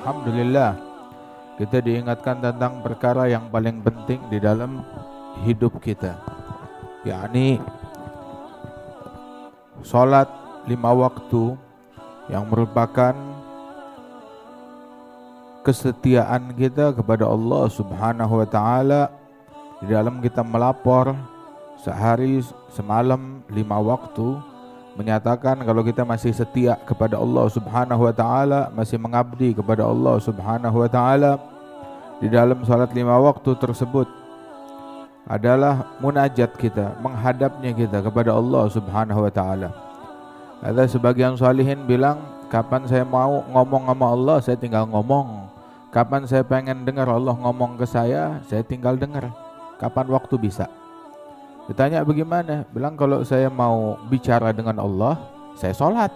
Alhamdulillah, kita diingatkan tentang perkara yang paling penting di dalam hidup kita, yakni sholat 5 waktu yang merupakan kesetiaan kita kepada Allah Subhanahu wa taala. Di dalam kita melapor sehari semalam 5 waktu, menyatakan kalau kita masih setia kepada Allah Subhanahu wa taala, masih mengabdi kepada Allah Subhanahu wa taala. Di dalam salat 5 waktu tersebut adalah munajat kita, menghadapnya kita kepada Allah Subhanahu wa taala. Ada sebagian salihin bilang, kapan saya mau ngomong sama Allah, saya tinggal ngomong. Kapan saya pengen dengar Allah ngomong ke saya tinggal dengar. Kapan waktu bisa? Ditanya bagaimana? Bilang kalau saya mau bicara dengan Allah, saya sholat.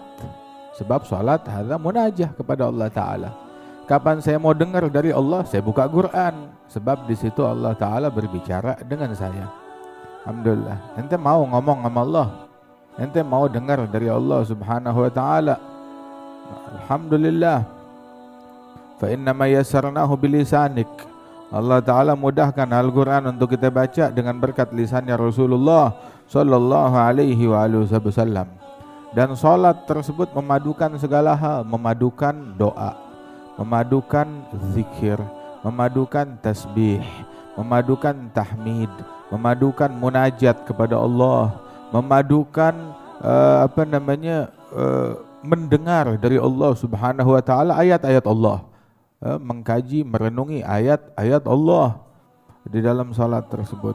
Sebab sholat hadza munajah kepada Allah Ta'ala. Kapan saya mau dengar dari Allah, saya buka Quran. Sebab di situ Allah Ta'ala berbicara dengan saya. Alhamdulillah. Ente mau ngomong sama Allah, ente mau dengar dari Allah Subhanahu wa Ta'ala. Alhamdulillah. Fa innama yassarnahu bilisanik. Allah Ta'ala mudahkan Al-Quran untuk kita baca dengan berkat lisannya Rasulullah Sallallahu alaihi wasallam. Dan salat tersebut memadukan segala hal, memadukan doa, memadukan zikir, memadukan tasbih, memadukan tahmid, memadukan munajat kepada Allah, memadukan mendengar dari Allah Subhanahu wa taala ayat-ayat Allah, mengkaji, merenungi ayat-ayat Allah di dalam salat tersebut.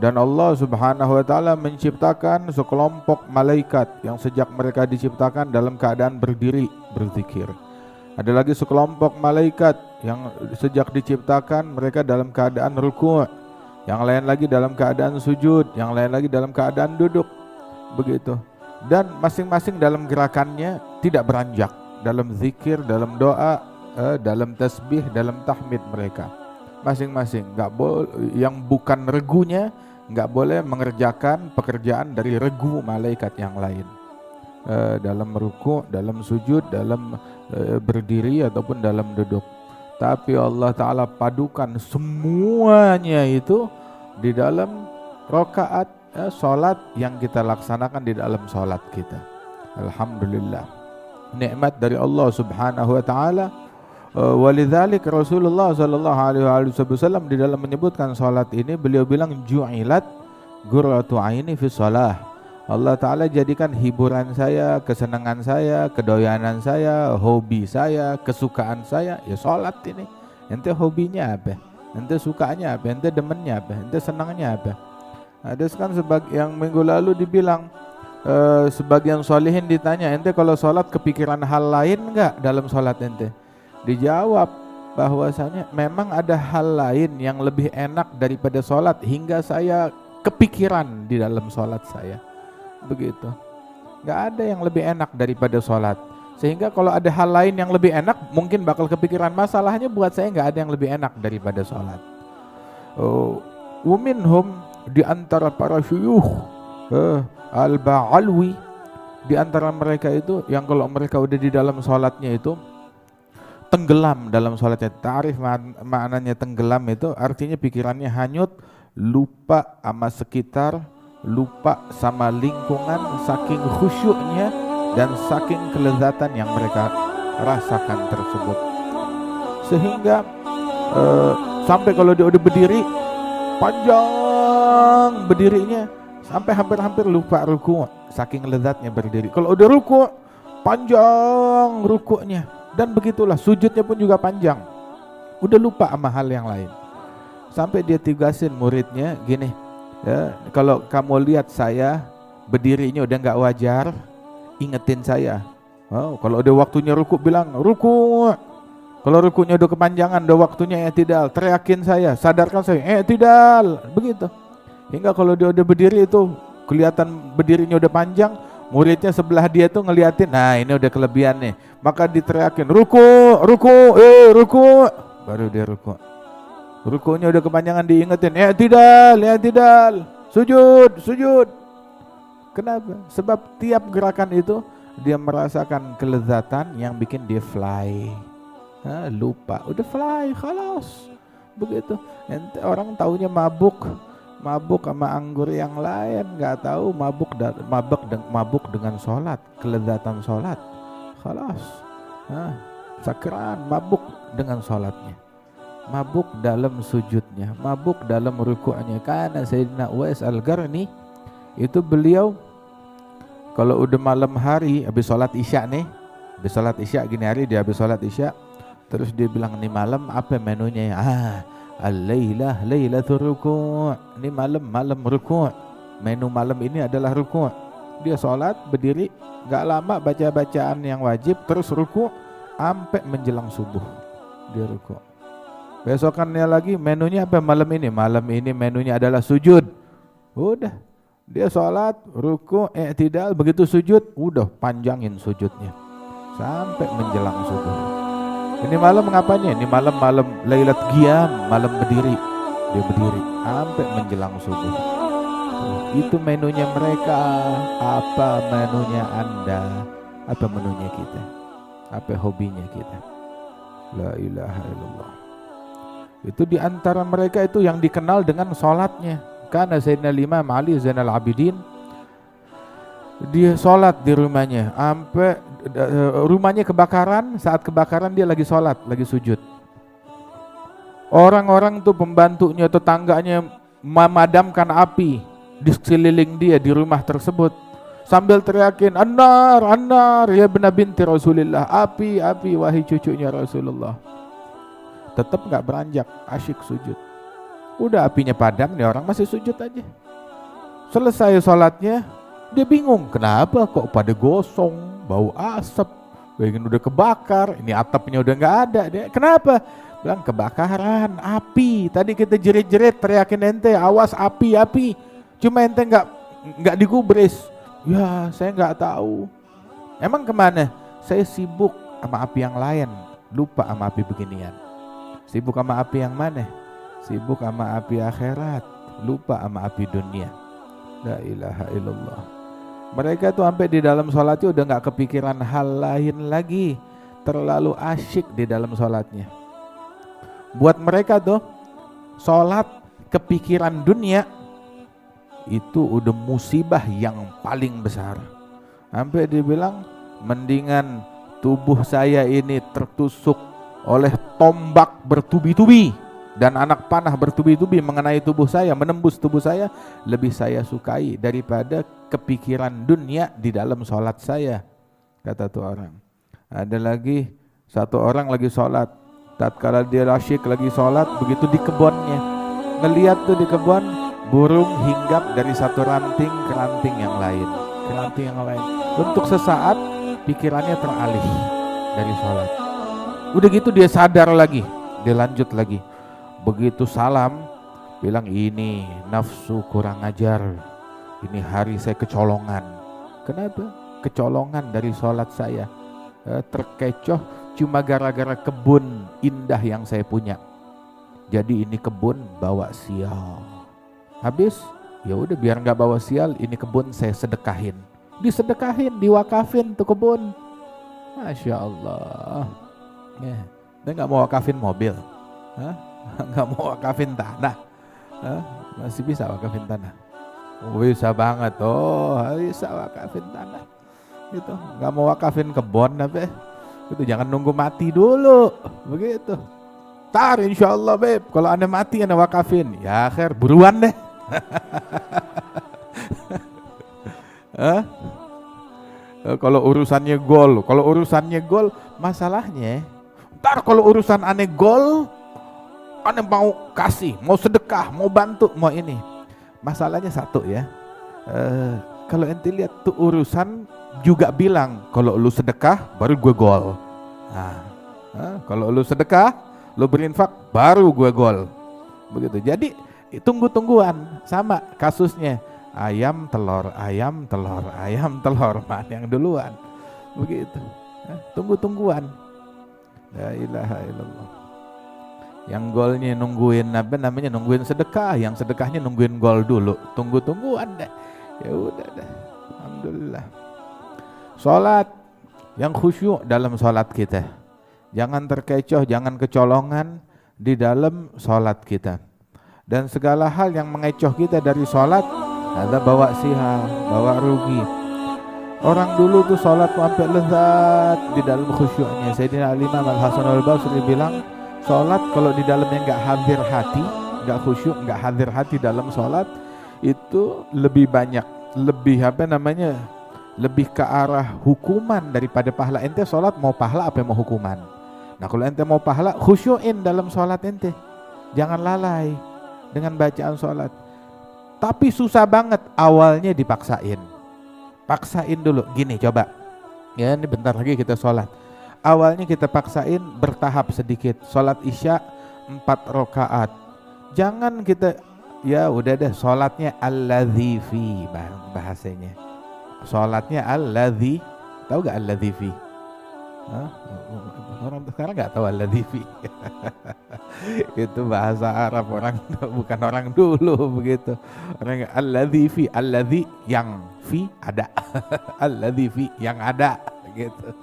Dan Allah Subhanahu wa taala menciptakan sekelompok malaikat yang sejak mereka diciptakan dalam keadaan berdiri berzikir. Ada lagi sekelompok malaikat yang sejak diciptakan mereka dalam keadaan ruku', yang lain lagi dalam keadaan sujud, yang lain lagi dalam keadaan duduk. Begitu. Dan masing-masing dalam gerakannya tidak beranjak, dalam zikir, dalam doa, dalam tasbih, dalam tahmid mereka masing-masing. Nggak boleh yang bukan regunya, nggak boleh mengerjakan pekerjaan dari regu malaikat yang lain, dalam ruku', dalam sujud, dalam berdiri ataupun dalam duduk. Tapi Allah Ta'ala padukan semuanya itu di dalam rakaat salat yang kita laksanakan di dalam salat kita. Alhamdulillah, nikmat dari Allah Subhanahu wa taala. Walidzalik Rasulullah sallallahu alaihi wasallam di dalam menyebutkan salat ini, beliau bilang ju'ilat qurratu aini fi shalah. Allah Ta'ala jadikan hiburan saya, kesenangan saya, kedoyanan saya, hobi saya, kesukaan saya, ya salat ini. Ente hobinya apa? Ente sukanya apa? Ente demennya apa? Ente senangnya apa? Ada kan yang minggu lalu dibilang, sebagian sholihin ditanya, ente kalau salat kepikiran hal lain enggak dalam salat ente? Dijawab bahwasanya memang ada hal lain yang lebih enak daripada sholat hingga saya kepikiran di dalam sholat saya. Begitu. Gak ada yang lebih enak daripada sholat. Sehingga kalau ada hal lain yang lebih enak, mungkin bakal kepikiran. Masalahnya buat saya gak ada yang lebih enak daripada sholat. Waminhum, di antara para syuyukh al-Ba'alwi, di antara mereka itu yang kalau mereka udah di dalam sholatnya itu tenggelam dalam sholatnya. Ta'rif maknanya tenggelam itu artinya pikirannya hanyut, lupa sama sekitar, lupa sama lingkungan, saking khusyuknya dan saking kelezatan yang mereka rasakan tersebut. Sehingga sampai kalau dia udah berdiri, panjang berdirinya sampai hampir-hampir lupa ruku', saking lezatnya berdiri. Kalau udah ruku', panjang ruku'nya. Dan begitulah sujudnya pun juga panjang. Udah lupa sama hal yang lain. Sampai dia tugasin muridnya gini, ya, kalau kamu lihat saya berdirinya udah gak wajar, ingetin saya. Kalau udah waktunya ruku' bilang ruku'. Kalau ruku'nya udah kepanjangan, udah waktunya i'tidal, teriakin saya, sadarkan saya, i'tidal. Begitu. Hingga kalau dia udah berdiri itu kelihatan berdirinya udah panjang, muridnya sebelah dia tuh ngeliatin, nah ini udah kelebihan nih, maka diteriakin ruku, baru dia ruku. Rukunya udah kepanjangan diingetin, i'tidal, sujud. Kenapa? Sebab tiap gerakan itu dia merasakan kelezatan yang bikin dia fly. Lupa, udah fly, khalas. Begitu. Ente orang taunya mabuk sama anggur yang lain, nggak tahu mabuk dengan sholat, kelezatan sholat, khalas. Sakran, mabuk dengan sholatnya, mabuk dalam sujudnya, mabuk dalam rukuknya. Karena Sayyidina Uwais Al-Qarni itu beliau kalau udah malam hari habis sholat isya nih, habis sholat isya gini hari dia habis sholat isya, terus dia bilang nih malam apa menunya? Al-lailah lailatul ruku'. Ini malam ruku'. Menu malam ini adalah ruku'. Dia sholat berdiri, gak lama baca bacaan yang wajib, terus ruku' sampai menjelang subuh. Dia ruku'. Besokannya lagi menunya apa malam ini? Malam ini menunya adalah sujud. Udah, dia sholat, ruku', i'tidal, begitu sujud, udah panjangin sujudnya sampai menjelang subuh. Ini malam ngapanya? Ini malam Lailat Qiyam, malam berdiri. Dia berdiri sampai menjelang subuh. Itu menunya mereka. Apa menunya Anda? Apa menunya kita? Apa hobinya kita? La ilaha illallah. Itu di antara mereka itu yang dikenal dengan sholatnya. Karena Sayyidina Imam Ali Zainal Abidin, dia sholat di rumahnya sampai rumahnya kebakaran. Saat kebakaran dia lagi sholat, lagi sujud. Orang-orang tuh pembantunya, tetangganya memadamkan api di sekeliling dia di rumah tersebut sambil teriakin annar, annar ya bena binti Rasulillah, api, api wahai cucunya Rasulullah. Tetap gak beranjak, asyik sujud. Udah apinya padam, nih orang masih sujud aja. Selesai sholatnya, dia bingung, kenapa kok pada gosong, bau asap, pengen udah kebakar, ini atapnya udah nggak ada. Dia, kenapa? Bilang kebakaran, api. Tadi kita jerit-jerit, teriakin ente, awas api, api. Cuma ente nggak digubris. Ya, saya nggak tahu. Emang kemana? Saya sibuk sama api yang lain, lupa sama api beginian. Sibuk sama api yang mana? Sibuk sama api akhirat, lupa sama api dunia. La ilaha illallah. Mereka tuh sampai di dalam sholatnya udah gak kepikiran hal lain lagi. Terlalu asyik di dalam sholatnya. Buat mereka tuh sholat kepikiran dunia itu udah musibah yang paling besar. Sampai dibilang mendingan tubuh saya ini tertusuk oleh tombak bertubi-tubi dan anak panah bertubi-tubi mengenai tubuh saya, menembus tubuh saya, lebih saya sukai daripada kepikiran dunia di dalam sholat saya, kata tuh orang. Ada lagi satu orang lagi sholat, tatkala dia asyik lagi sholat, begitu di kebunnya, ngeliat tuh di kebun burung hinggap dari satu ranting ke ranting yang lain, ke ranting yang lain. Untuk sesaat pikirannya teralih dari sholat. Udah gitu dia sadar lagi, dia lanjut lagi. Begitu salam, bilang ini nafsu kurang ajar, ini hari saya kecolongan. Kenapa? Kecolongan dari sholat saya, terkecoh cuma gara-gara kebun indah yang saya punya. Jadi ini kebun bawa sial. Habis, ya udah biar nggak bawa sial, ini kebun saya sedekahin. Disedekahin, diwakafin tuh kebun. Masya Allah. Ya, dia nggak mau wakafin mobil. Nggak mau wakafin tanah, masih bisa wakafin tanah. Bisa banget, bisa wakafin tanah gitu. Nggak mau wakafin kebun apa itu, jangan nunggu mati dulu begitu. Tar insyaallah beb, kalau anda mati anda wakafin, ya akhir buruan deh. Kalau urusannya gol, masalahnya ntar kalau urusan aneh gol, aneh mau kasih, mau sedekah, mau bantu, mau ini. Masalahnya satu ya, kalau ente lihat tuh urusan juga bilang, kalau lu sedekah baru gue gol. Kalau lu sedekah, lu berinfak baru gue gol. Begitu. Jadi tunggu-tungguan, sama kasusnya. Ayam telur, ayam telur, ayam telur, mana yang duluan. Begitu. Tunggu-tungguan. La ilaha illallah. Yang golnya nungguin apa namanya, nungguin sedekah, yang sedekahnya nungguin gol dulu. Tunggu-tungguan deh. Ya udah deh. Alhamdulillah. Salat yang khusyuk dalam salat kita. Jangan terkecoh, jangan kecolongan di dalam sholat kita. Dan segala hal yang mengecoh kita dari sholat, ada bawa siha, bawa rugi. Orang dulu tuh sholat sampai lezat di dalam khusyuknya. Sayyidina Al-Imam Al-Hasan Al-Basri bilang, sholat kalau di dalamnya nggak hadir hati, nggak khusyuk, nggak hadir hati dalam sholat, itu lebih banyak, lebih lebih ke arah hukuman daripada pahala. Ente sholat mau pahala apa mau hukuman? Nah kalau ente mau pahala, khusyuin dalam sholat ente, jangan lalai dengan bacaan sholat. Tapi susah banget awalnya, dipaksain. Paksain dulu, gini coba. Ya ini bentar lagi kita sholat. Awalnya kita paksain bertahap sedikit. Sholat isya 4 rakaat. Jangan kita, ya udah deh sholatnya alladzi fi, bahasanya. Sholatnya alladzi, tahu gak alladzi fi? Orang sekarang nggak tahu alladzi fi. Itu bahasa Arab, orang bukan orang dulu begitu. Orang alladzi fi, alladzi yang fi ada. Alladzi fi yang ada gitu.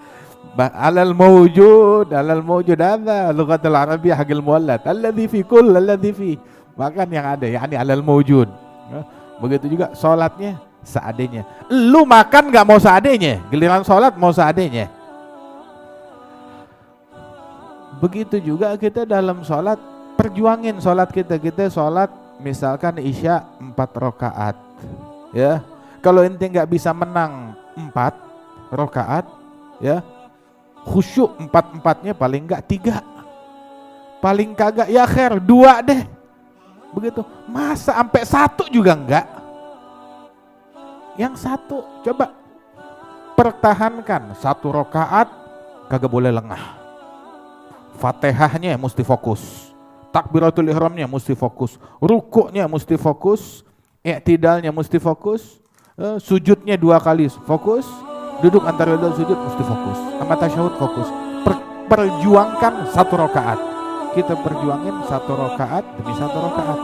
Alal mawjud ada lughatul arabiyyah haqil muallad. Alladzi fi kull alladzi fi. Makan yang ada, yakni alal mawjud. Begitu juga sholatnya seadanya. Lu makan nggak mau seadanya, giliran sholat mau seadanya. Begitu juga kita dalam sholat, perjuangin sholat kita. Kita sholat misalkan isya 4 rakaat, ya. Kalau ente nggak bisa menang 4 rakaat, ya, khusyuk 4-4-nya paling nggak 3, paling kagak ya khair 2 deh. Begitu. Masa sampai 1 juga enggak? Yang 1 coba pertahankan 1 rakaat, kagak boleh lengah. Fatihahnya mesti fokus, takbiratul ihramnya mesti fokus, rukuknya mesti fokus, i'tidalnya mesti fokus, sujudnya 2 kali fokus, duduk antara 2 sujud mesti fokus, sama tasyahud fokus. Perjuangkan 1 rakaat. Kita perjuangin 1 rakaat demi 1 rakaat.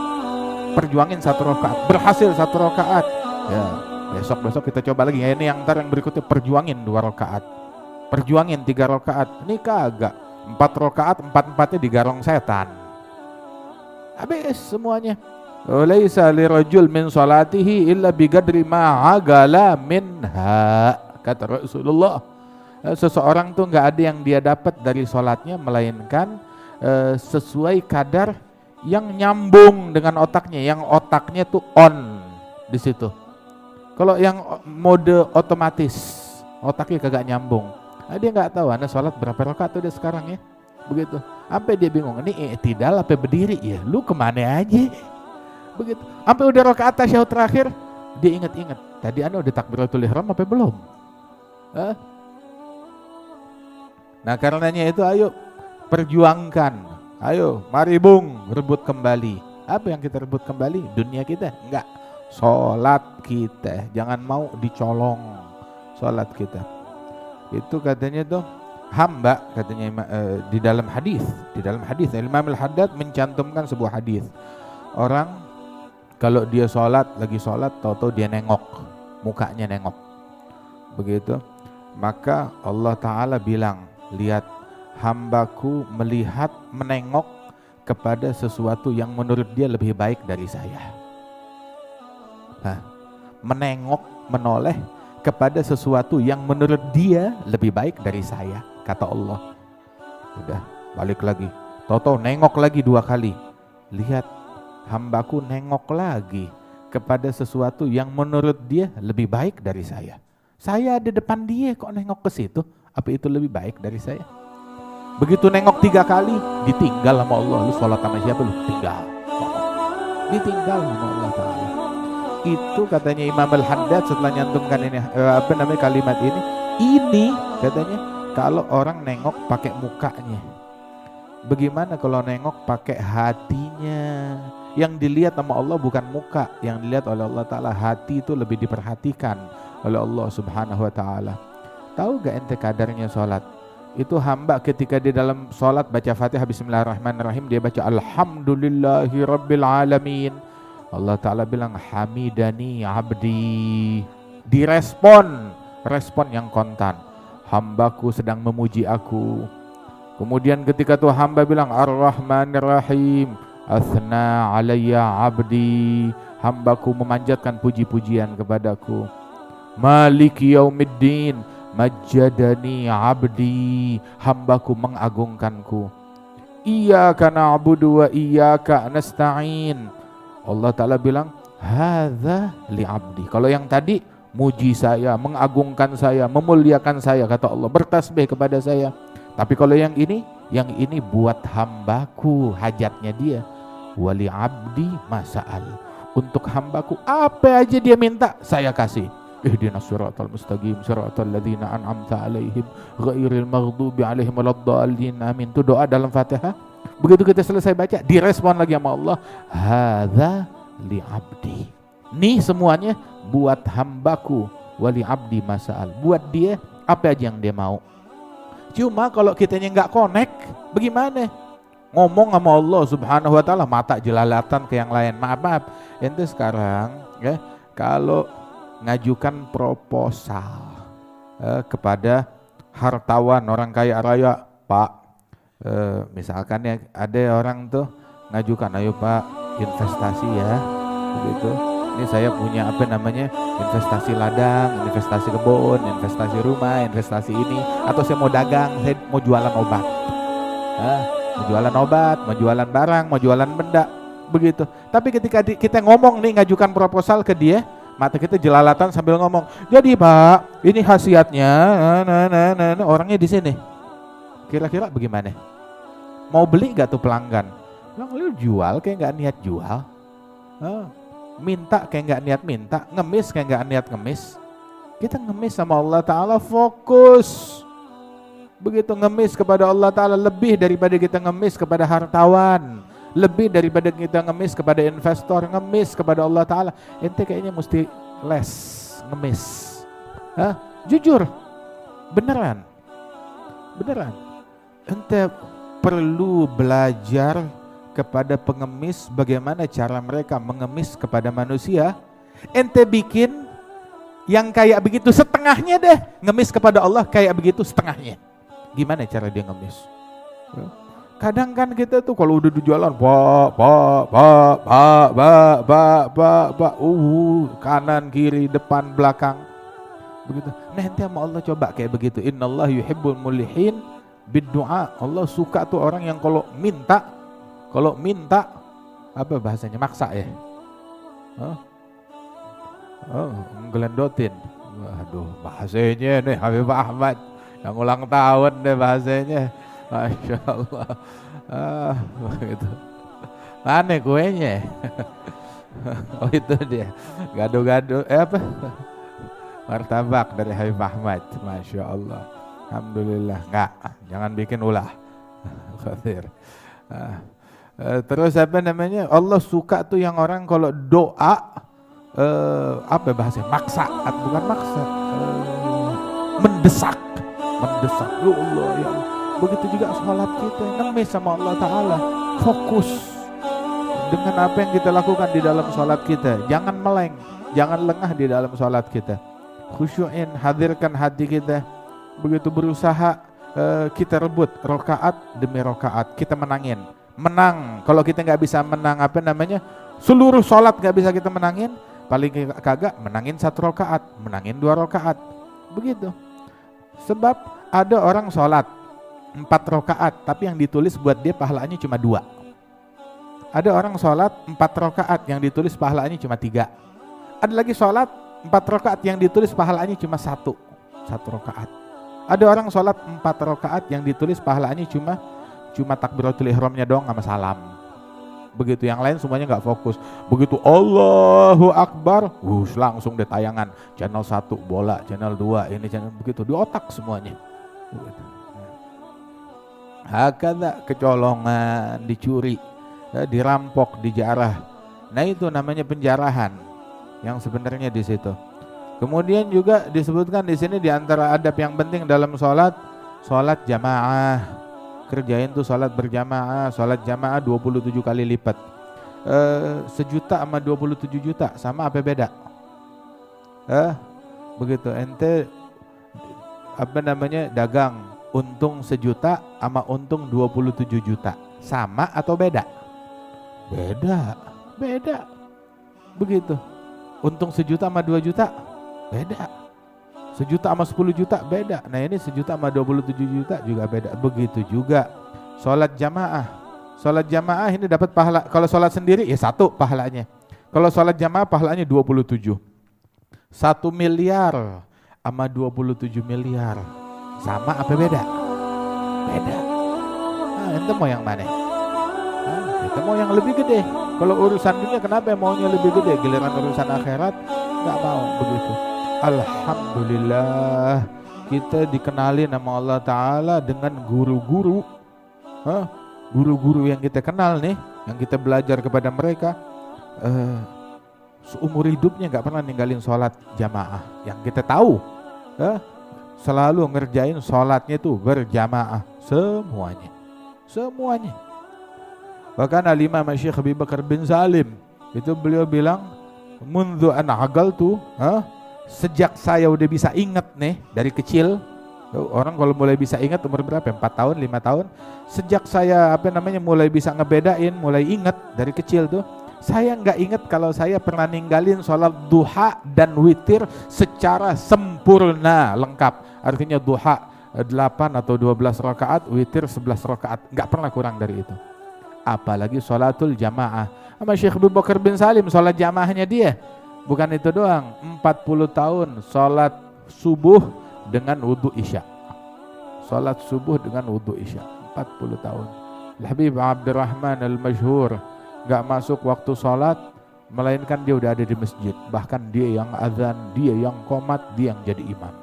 Perjuangin 1 rakaat, berhasil 1 rakaat. Ya, besok kita coba lagi. Ya, ini yang ntar yang berikutnya perjuangin 2 rakaat. Perjuangin 3 rakaat. Ini kagak. 4 rakaat, 4-4-nya digarong setan. Habis semuanya. Laisa lirajul min salatihi illa biqadri ma agala minha, kata Rasulullah. Seseorang tuh nggak ada yang dia dapat dari sholatnya melainkan sesuai kadar yang nyambung dengan otaknya, yang otaknya tuh on di situ. Kalau yang mode otomatis, otaknya kagak nyambung. Dia nggak tahu Anda sholat berapa rakaat udah sekarang ya, begitu. Sampai dia bingung, ini i'tidal apa berdiri ya? Lu kemana aja? Begitu. Sampai udah rakaat tasyahud terakhir, dia ingat-ingat. Tadi Anda udah takbiratul ihram apa belum? Nah karenanya itu ayo perjuangkan. Ayo mari bung rebut kembali. Apa yang kita rebut kembali? Dunia kita? Enggak. Sholat kita. Jangan mau dicolong sholat kita. Itu katanya tuh hamba, katanya di dalam hadis Imam Al-Haddad mencantumkan sebuah hadis. Orang kalau dia lagi sholat, tahu-tahu dia nengok, mukanya nengok, begitu, maka Allah Ta'ala bilang, lihat hambaku menengok kepada sesuatu yang menurut dia lebih baik dari saya. Menoleh kepada sesuatu yang menurut dia lebih baik dari saya, kata Allah. Udah balik lagi, tahu-tahu nengok lagi 2 kali. Lihat hambaku nengok lagi kepada sesuatu yang menurut dia lebih baik dari saya. Saya ada depan dia kok nengok ke situ, apa itu lebih baik dari saya? Begitu nengok 3 kali, ditinggal sama Allah. Lu sholat sama siapa? Lu tinggal, ditinggal sama Allah Ta'ala. Itu katanya Imam Al-Haddad setelah nyantumkan ini kalimat ini katanya kalau orang nengok pakai mukanya. Bagaimana kalau nengok pakai hatinya? Yang dilihat sama Allah bukan muka, yang dilihat oleh Allah Ta'ala hati, itu lebih diperhatikan oleh Allah Subhanahu wa Ta'ala. Tahu gak ente kadarnya sholat? Itu hamba ketika di dalam sholat baca Fatihah Bismillahirrahmanirrahim, dia baca Alhamdulillahi Rabbil Alamin. Allah Ta'ala bilang hamidani abdi. Respon yang kontan. Hambaku sedang memuji aku. Kemudian ketika tuh hamba bilang Ar-Rahmanir Rahim, Athna alayya abdi, hambaku memanjatkan puji-pujian kepadaku. Maliki yaumiddin, majjadani abdi, hambaku mengagungkanku. Iyyaka na'budu wa iyyaka nasta'in. Allah Ta'ala bilang, hadza li abdi. Kalau yang tadi muji saya, mengagungkan saya, memuliakan saya, kata Allah, bertasbih kepada saya. Tapi kalau yang ini buat hambaku, hajatnya dia. Wali abdi masa'al, untuk hambaku apa aja dia minta saya kasih. Ihdinas siratal mustaqim siratal ladzina an'amta alaihim ghairil maghdubi alaihim waladdallin. Amin. Itu doa dalam Fatihah. Begitu kita selesai baca, direspon lagi sama Allah, hadza li abdi. Nih semuanya buat hambaku, wali abdi masa'al, buat dia apa aja yang dia mau. Cuma kalau kitanya nggak connect, bagaimana? Ngomong sama Allah Subhanahu wa Ta'ala, mata jelalatan ke yang lain. Maaf, ente sekarang ya, kalau ngajukan proposal kepada hartawan, orang kaya raya, Pak, misalkan ya ada orang tuh ngajukan, ayo Pak investasi ya, begitu. Ini saya punya investasi ladang, investasi kebun, investasi rumah, investasi ini, atau saya mau dagang, saya mau jualan obat. Mau jualan obat, mau jualan barang, mau jualan benda, begitu. Tapi ketika kita ngomong nih, ngajukan proposal ke dia, mata kita jelalatan sambil ngomong, jadi Pak, ini khasiatnya, orangnya di sini. Kira-kira bagaimana? Mau beli gak tuh pelanggan? Lu jual kayak gak niat jual, minta kayak gak niat minta, ngemis kayak gak niat ngemis. Kita ngemis sama Allah Ta'ala, fokus. Begitu ngemis kepada Allah Ta'ala lebih daripada kita ngemis kepada hartawan, lebih daripada kita ngemis kepada investor, ngemis kepada Allah Ta'ala. Ente kayaknya mesti les ngemis. Jujur, beneran. Ente perlu belajar kepada pengemis bagaimana cara mereka mengemis kepada manusia. Ente bikin yang kayak begitu setengahnya deh, ngemis kepada Allah kayak begitu setengahnya. Gimana cara dia ngemis? Kadang kan kita tuh kalau udah di jalan, kanan kiri depan belakang, begitu. Nah nanti sama Allah coba kayak begitu. Innallah yuhibbul mulihin bid-du'a. Allah suka tuh orang yang kalau minta apa bahasanya, maksa ya. Ngelendotin. Waduh, bahasanya nih Habib Ahmad yang ulang tahun deh bahasanya, Masya Allah. Gitu. Mana kuenya? Oh itu dia, gado-gado, martabak dari Habib Ahmad, Masya Allah. Alhamdulillah, enggak, jangan bikin ulah. Khatir. Terus Allah suka tuh yang orang kalau doa, bahasanya, maksa, bukan maksa, mendesak. Ya Allah, ya Allah. Begitu juga sholat kita, ngemis sama Allah Ta'ala, fokus dengan apa yang kita lakukan di dalam sholat kita. Jangan meleng, jangan lengah di dalam sholat kita. Khusyuin, hadirkan hati kita. Begitu berusaha kita rebut rokaat demi rokaat, kita menang. Kalau kita nggak bisa menang seluruh sholat nggak bisa kita menangin, paling kagak menangin 1 rokaat, menangin 2 rokaat, begitu. Sebab ada orang sholat 4 rokaat, tapi yang ditulis buat dia pahalanya cuma 2. Ada orang sholat 4 rokaat, yang ditulis pahalanya cuma 3. Ada lagi sholat 4 rokaat, yang ditulis pahalanya cuma 1 rokaat. Ada orang sholat 4 rokaat, yang ditulis pahalanya cuma takbiratul ihramnya doang sama salam. Begitu, yang lain semuanya nggak fokus. Begitu Allahu Akbar, langsung deh tayangan channel 1 bola, channel 2 ini channel, begitu di otak semuanya. Hakada, kecolongan, dicuri, dirampok, dijarah. Nah itu namanya penjarahan yang sebenarnya di situ. Kemudian juga disebutkan di sini di antara adab yang penting dalam sholat jamaah. Kerjain tuh sholat berjamaah, sholat jamaah 27 kali lipat. 1 juta sama 27 juta sama apa beda? Begitu, ente dagang untung 1 juta sama untung 27 juta. Sama atau beda? Beda. Begitu. Untung 1 juta sama 2 juta? Beda. 1 juta sama 10 juta? Beda. Nah ini 1 juta sama 27 juta juga beda. Begitu juga sholat jamaah. Sholat jamaah ini dapat pahala. Kalau sholat sendiri ya 1 pahalanya. Kalau sholat jamaah pahalanya 27. 1 miliar sama 27 miliar. Sama apa beda? Beda. Nah, ente mau yang mana? Kita mau yang lebih gede. Kalau urusan dunia kenapa maunya lebih gede? Giliran urusan akhirat nggak mau begitu. Alhamdulillah kita dikenali nama Allah Ta'ala dengan guru-guru. Guru-guru yang kita kenal nih, yang kita belajar kepada mereka, seumur hidupnya nggak pernah ninggalin sholat jamaah. Yang kita tahu, selalu ngerjain sholatnya tuh berjamaah semuanya. Bahkan Al-Imam Syekh Abi Bakar bin Salim itu beliau bilang, "Mundu an agaltu," sejak saya udah bisa ingat nih dari kecil. Orang kalau mulai bisa ingat umur berapa? 4 tahun, 5 tahun. Sejak saya mulai bisa ngebedain, mulai ingat dari kecil tuh, saya nggak ingat kalau saya pernah ninggalin sholat duha dan witir secara sempurna, lengkap. Artinya duha 8 atau 12 rakaat, witir 11 rakaat, nggak pernah kurang dari itu. Apalagi sholatul jamaah. Sama Syekh Abu Bakar bin Salim, sholat jamaahnya dia bukan itu doang, 40 tahun sholat subuh dengan wudhu isya. Sholat subuh dengan wudhu isya, 40 tahun. Habib Abdurrahman al-Masyhur gak masuk waktu sholat, melainkan dia udah ada di masjid. Bahkan dia yang azan, dia yang qomat, dia yang jadi imam.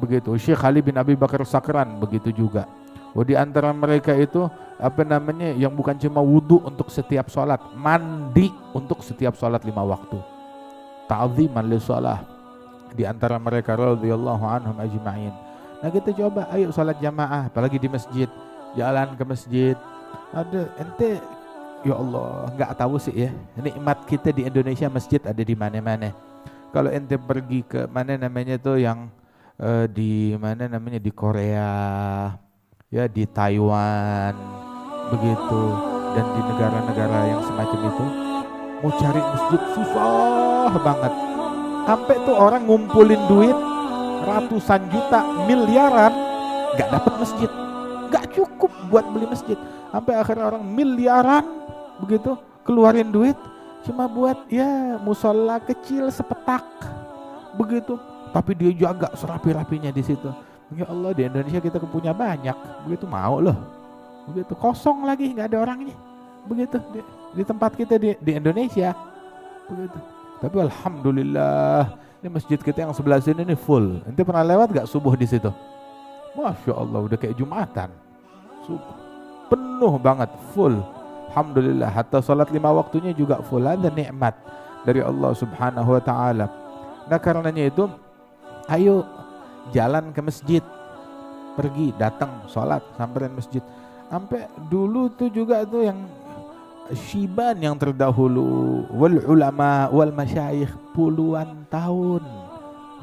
Begitu. Syekh Ali bin Abi Bakar Sakran begitu juga. Di antara mereka itu yang bukan cuma wudhu untuk setiap sholat, mandi untuk setiap sholat 5 waktu. Ta'ziman li sholah. Di antara mereka radhiyallahu anhum ajma'in. Nah kita coba, ayo sholat jamaah, apalagi di masjid. Jalan ke masjid. Ada ente, ya Allah, nggak tahu sih ya. Nikmat kita di Indonesia, masjid ada di mana-mana. Kalau ente pergi ke di Korea, ya di Taiwan, begitu, dan di negara-negara yang semacam itu, mau cari masjid susah banget. Sampai tuh orang ngumpulin duit ratusan juta, miliaran, nggak dapat masjid, nggak cukup buat beli masjid. Sampai akhirnya orang miliaran begitu keluarin duit cuma buat ya musola kecil sepetak begitu, tapi dia jaga serapi-rapinya di situ. Ya Allah, di Indonesia kita punya banyak, begitu mau loh, begitu kosong lagi, nggak ada orangnya, begitu di tempat kita di Indonesia, begitu. Tapi alhamdulillah, ini masjid kita yang sebelah sini ini full. Ente pernah lewat gak subuh di situ? Masya Allah, udah kayak Jumatan, subuh penuh banget, full. Alhamdulillah, hatta sholat 5 waktunya juga full. Ada nikmat dari Allah Subhanahu Wa Taala. Nah karenanya itu, ayo jalan ke masjid, pergi, datang, sholat, samperin masjid. Sampai dulu tuh juga tuh yang Syiban yang terdahulu, wal ulama wal masyayikh, puluhan tahun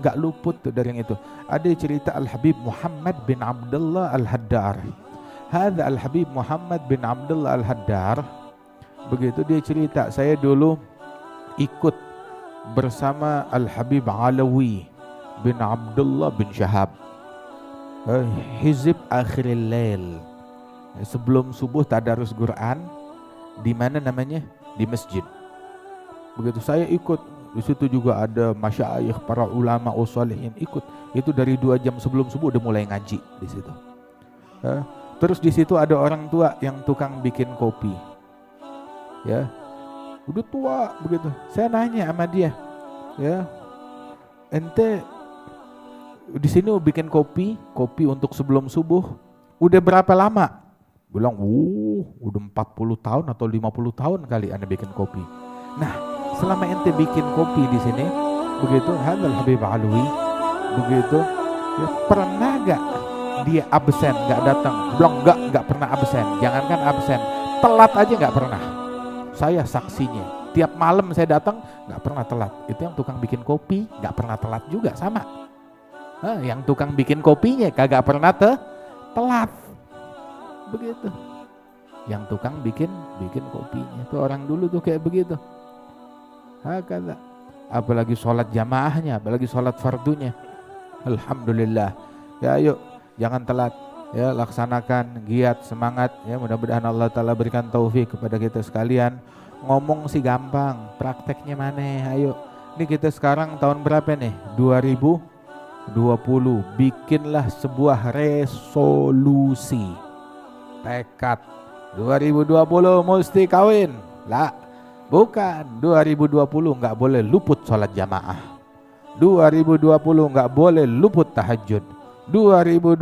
gak luput tuh dari yang itu. Ada cerita Al-Habib Muhammad bin Abdullah Al-Haddar. Hadza Al-Habib Muhammad bin Abdullah Al-Haddar, begitu dia cerita, saya dulu ikut bersama Al-Habib Alawi bin Abdullah bin Syahab, Hizib Akhiril Lail, sebelum subuh tadarus Quran. Di mana namanya? Di masjid. Begitu saya ikut, di situ juga ada masyayikh, para ulama ushalihin ikut. Itu dari 2 jam sebelum subuh udah mulai ngaji di situ. Terus di situ ada orang tua yang tukang bikin kopi. Ya, udah tua begitu. Saya nanya sama dia, ya, ente di sini bikin kopi untuk sebelum subuh, udah berapa lama? Bilang, udah 40 tahun atau 50 tahun kali Anda bikin kopi. Nah, selama ente bikin kopi di sini, begitu, Hadzal Habib Alwi, begitu, ya, pernah gak dia absen, gak datang? Bilang, enggak pernah absen. Jangankan absen, telat aja gak pernah. Saya saksinya. Tiap malam saya datang, gak pernah telat. Itu yang tukang bikin kopi, gak pernah telat juga, sama. Yang tukang bikin kopinya kagak pernah telat. Begitu. Yang tukang bikin kopinya tuh orang dulu tuh kayak begitu. Hakala. Apalagi sholat jamaahnya, apalagi sholat fardunya. Alhamdulillah. Ya ayo jangan telat. Ya laksanakan, giat, semangat. Ya mudah-mudahan Allah Ta'ala berikan taufik kepada kita sekalian. Ngomong sih gampang, prakteknya mana? Ayo. Ini kita sekarang tahun berapa nih? 2020. Bikinlah sebuah resolusi. Tekad. 2020 mesti kawin. Lah, bukan. 2020 nggak boleh luput sholat jamaah. 2020 nggak boleh luput tahajud. 2020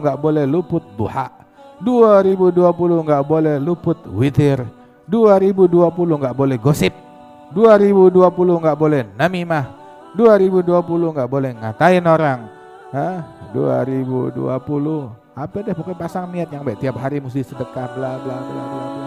nggak boleh luput duha. 2020 nggak boleh luput witir. 2020 nggak boleh gosip. 2020 nggak boleh namimah. 2020 nggak boleh ngatain orang. 2020 apa deh pokoknya pasang niat yang baik, tiap hari mesti sedekah bla bla bla bla bla.